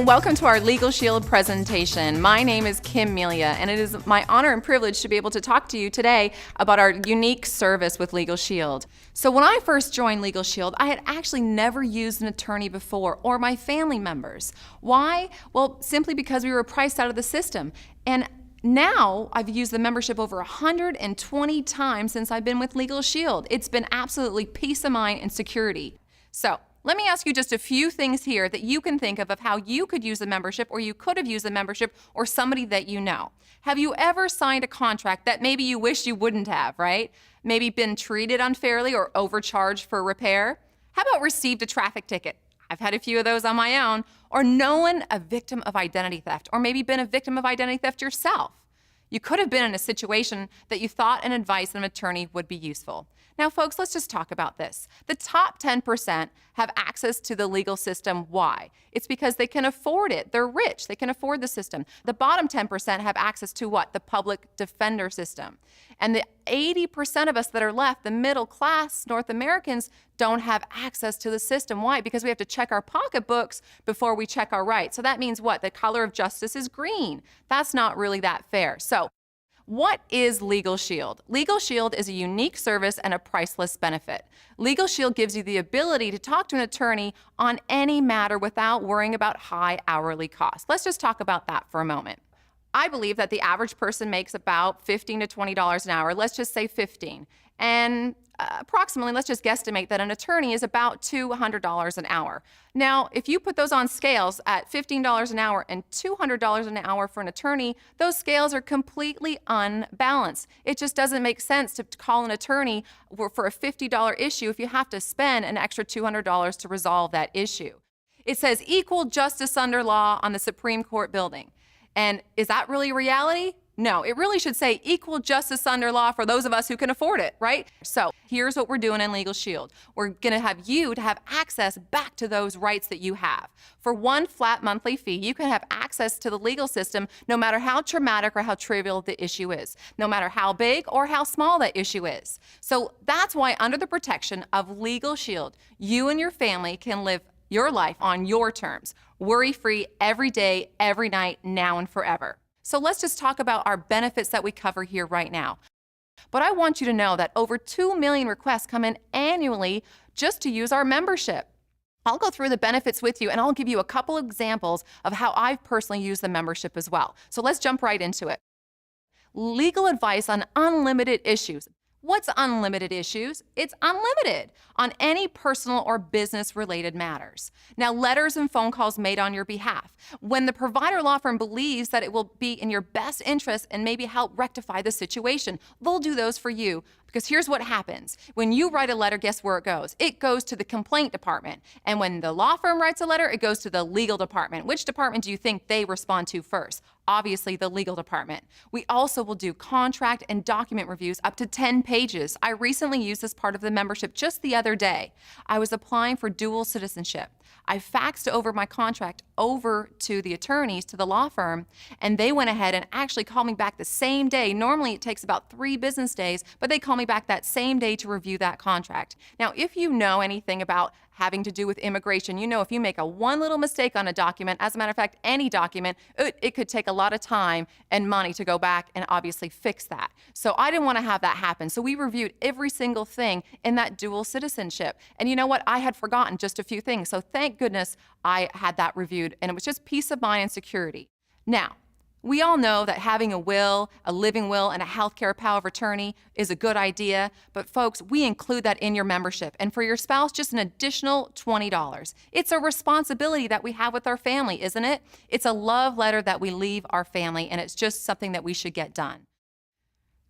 and welcome to our Legal Shield presentation. My name is Kim Melia, and it is my honor and privilege to be able to talk to you today about our unique service with Legal Shield. So when I first joined Legal Shield, I had actually never used an attorney before, or my family members. Why? Well, simply because we were priced out of the system. And now I've used the membership over 120 times since I've been with Legal Shield. It's been absolutely peace of mind and security. So let me ask you just a few things here that you can think of how you could use the membership, or you could have used the membership, or somebody that you know. Have you ever signed a contract that maybe you wish you wouldn't have, right? Maybe been treated unfairly or overcharged for repair? How about received a traffic ticket? I've had a few of those on my own. Or known a victim of identity theft, or maybe been a victim of identity theft yourself. You could have been in a situation that you thought an advice of an attorney would be useful. Now, folks, let's just talk about this. The top 10% have access to the legal system. Why? It's because they can afford it. They're rich. They can afford the system. The bottom 10% have access to what? The public defender system. And the 80% of us that are left, the middle class North Americans, don't have access to the system. Why? Because we have to check our pocketbooks before we check our rights. So that means what? The color of justice is green. That's not really that fair. So what is Legal Shield? Legal Shield is a unique service and a priceless benefit. Legal Shield gives you the ability to talk to an attorney on any matter without worrying about high hourly costs. Let's just talk about that for a moment. I believe that the average person makes about $15 to $20 an hour. Let's just say 15. And approximately, let's just guesstimate that an attorney is about $200 an hour. Now, if you put those on scales at $15 an hour and $200 an hour for an attorney, those scales are completely unbalanced. It just doesn't make sense to call an attorney for a $50 issue if you have to spend an extra $200 to resolve that issue. It says equal justice under law on the Supreme Court building. And is that really reality? No, it really should say equal justice under law for those of us who can afford it, right? So here's what we're doing in Legal Shield. We're going to have you to have access back to those rights that you have. For one flat monthly fee, you can have access to the legal system no matter how traumatic or how trivial the issue is, no matter how big or how small that issue is. So that's why under the protection of Legal Shield, you and your family can live your life on your terms, worry-free every day, every night, now and forever. So let's just talk about our benefits that we cover here right now. But I want you to know that over 2 million requests come in annually just to use our membership. I'll go through the benefits with you, and I'll give you a couple examples of how I've personally used the membership as well. So let's jump right into it. Legal advice on unlimited issues. What's unlimited issues? It's unlimited on any personal or business-related matters. Now, letters and phone calls made on your behalf. When the provider law firm believes that it will be in your best interest and maybe help rectify the situation, they'll do those for you. Because here's what happens. When you write a letter, guess where it goes? It goes to the complaint department. And when the law firm writes a letter, it goes to the legal department. Which department do you think they respond to first? Obviously, the legal department. We also will do contract and document reviews up to 10 pages. I recently used this part of the membership just the other day. I was applying for dual citizenship. I faxed over my contract over to the attorneys, to the law firm, and they went ahead and actually called me back the same day. Normally it takes about 3 business days, but they call me back that same day to review that contract. Now, if you know anything about having to do with immigration, you know if you make one little mistake on a document, as a matter of fact, any document, it could take a lot of time and money to go back and obviously fix that. So I didn't want to have that happen. So we reviewed every single thing in that dual citizenship. And you know what? I had forgotten just a few things. So thank goodness I had that reviewed, and it was just peace of mind and security. Now, we all know that having a will, a living will, and a healthcare power of attorney is a good idea, but folks, we include that in your membership, and for your spouse, just an additional $20. It's a responsibility that we have with our family, isn't it? It's a love letter that we leave our family, and it's just something that we should get done.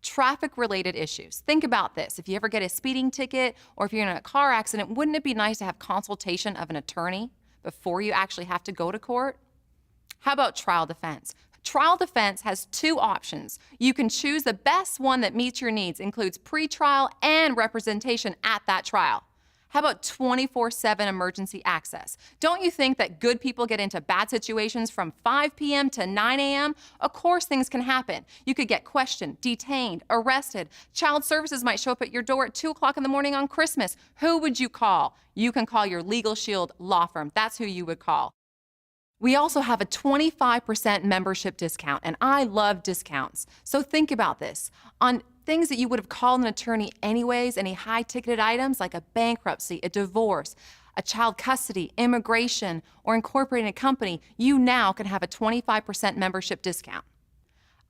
Traffic-related issues. Think about this. If you ever get a speeding ticket, or if you're in a car accident, wouldn't it be nice to have consultation of an attorney before you actually have to go to court? How about trial defense? Trial defense has 2 options. You can choose the best one that meets your needs, includes pretrial and representation at that trial. How about 24/7 emergency access? Don't you think that good people get into bad situations from 5 p.m. to 9 a.m.? Of course things can happen. You could get questioned, detained, arrested. Child services might show up at your door at 2 o'clock in the morning on Christmas. Who would you call? You can call your Legal Shield law firm. That's who you would call. We also have a 25% membership discount, and I love discounts. So think about this. On things that you would have called an attorney anyways, any high-ticketed items like a bankruptcy, a divorce, a child custody, immigration, or incorporating a company, you now can have a 25% membership discount.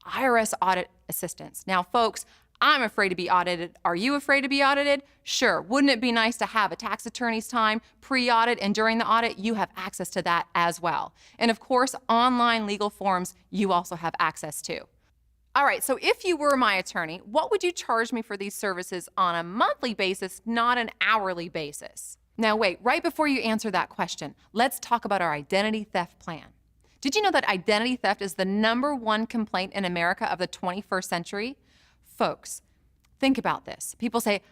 IRS audit assistance. Now, folks, I'm afraid to be audited. Are you afraid to be audited? Sure. Wouldn't it be nice to have a tax attorney's time pre-audit, and during the audit, you have access to that as well. And of course, online legal forms you also have access to. All right, so if you were my attorney, what would you charge me for these services on a monthly basis, not an hourly basis? Now wait, right before you answer that question, let's talk about our identity theft plan. Did you know that identity theft is the #1 complaint in America of the 21st century? Folks, think about this. People say,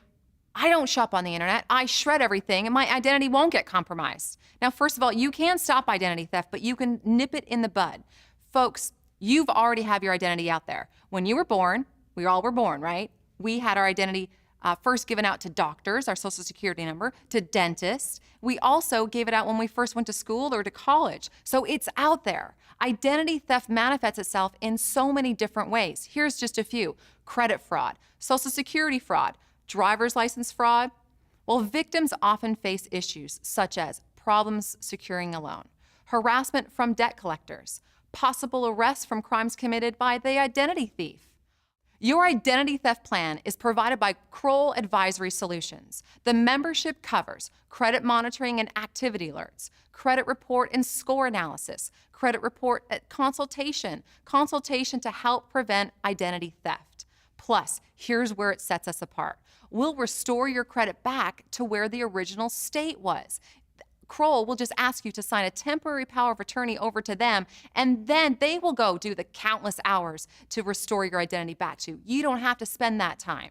I don't shop on the internet, I shred everything, and my identity won't get compromised. Now, first of all, you can stop identity theft, but you can nip it in the bud. Folks, you've already have your identity out there. When you were born, we all were born, right? We had our identity first given out to doctors, our social security number, to dentists. We also gave it out when we first went to school or to college. So it's out there. Identity theft manifests itself in so many different ways. Here's just a few. Credit fraud, social security fraud, driver's license fraud. Well, victims often face issues such as problems securing a loan, harassment from debt collectors, possible arrest from crimes committed by the identity thief. Your identity theft plan is provided by Kroll Advisory Solutions. The membership covers credit monitoring and activity alerts, credit report and score analysis, credit report consultation to help prevent identity theft. Plus, here's where it sets us apart. We'll restore your credit back to where the original state was. Kroll will just ask you to sign a temporary power of attorney over to them, and then they will go do the countless hours to restore your identity back to you. You don't have to spend that time.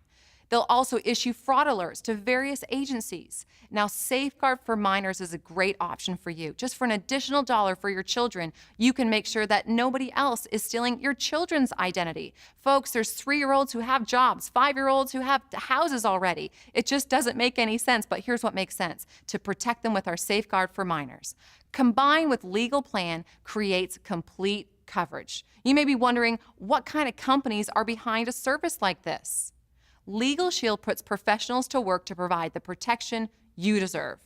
They'll also issue fraud alerts to various agencies. Now, Safeguard for Minors is a great option for you. Just for an additional $1 for your children, you can make sure that nobody else is stealing your children's identity. Folks, there's 3-year-olds who have jobs, 5-year-olds who have houses already. It just doesn't make any sense, but here's what makes sense: to protect them with our Safeguard for Minors. Combined with legal plan creates complete coverage. You may be wondering, what kind of companies are behind a service like this? Legal Shield puts professionals to work to provide the protection you deserve.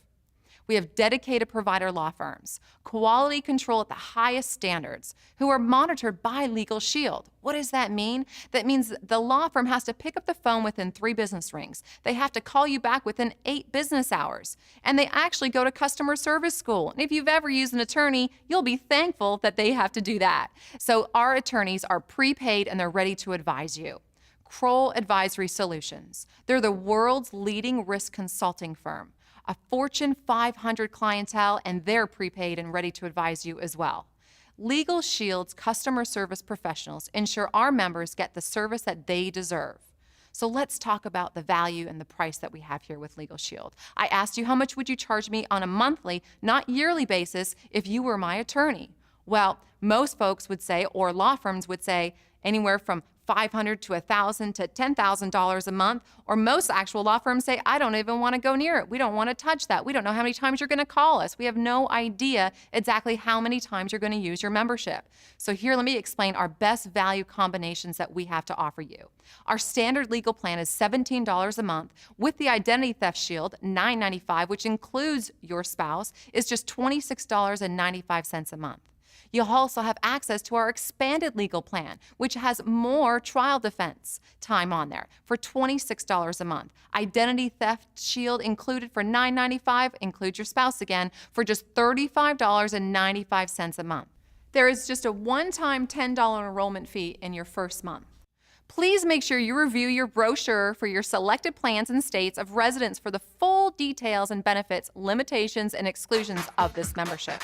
We have dedicated provider law firms, quality control at the highest standards, who are monitored by Legal Shield. What does that mean? That means the law firm has to pick up the phone within 3 business rings. They have to call you back within 8 business hours. And they actually go to customer service school. And if you've ever used an attorney, you'll be thankful that they have to do that. So our attorneys are prepaid and they're ready to advise you. Kroll Advisory Solutions. They're the world's leading risk consulting firm, a Fortune 500 clientele, and they're prepaid and ready to advise you as well. Legal Shield's customer service professionals ensure our members get the service that they deserve. So let's talk about the value and the price that we have here with Legal Shield. I asked you, how much would you charge me on a monthly, not yearly basis if you were my attorney? Well, most folks would say, or law firms would say, anywhere from $500 to $1,000 to $10,000 a month, or most actual law firms say, I don't even want to go near it. We don't want to touch that. We don't know how many times you're going to call us. We have no idea exactly how many times you're going to use your membership. So here, let me explain our best value combinations that we have to offer you. Our standard legal plan is $17 a month. With the Identity Theft Shield, $9.95, which includes your spouse, is just $26.95 a month. You'll also have access to our expanded legal plan, which has more trial defense time on there for $26 a month. Identity Theft Shield included for $9.95, include your spouse again, for just $35.95 a month. There is just a one-time $10 enrollment fee in your first month. Please make sure you review your brochure for your selected plans and states of residence for the full details and benefits, limitations, and exclusions of this membership.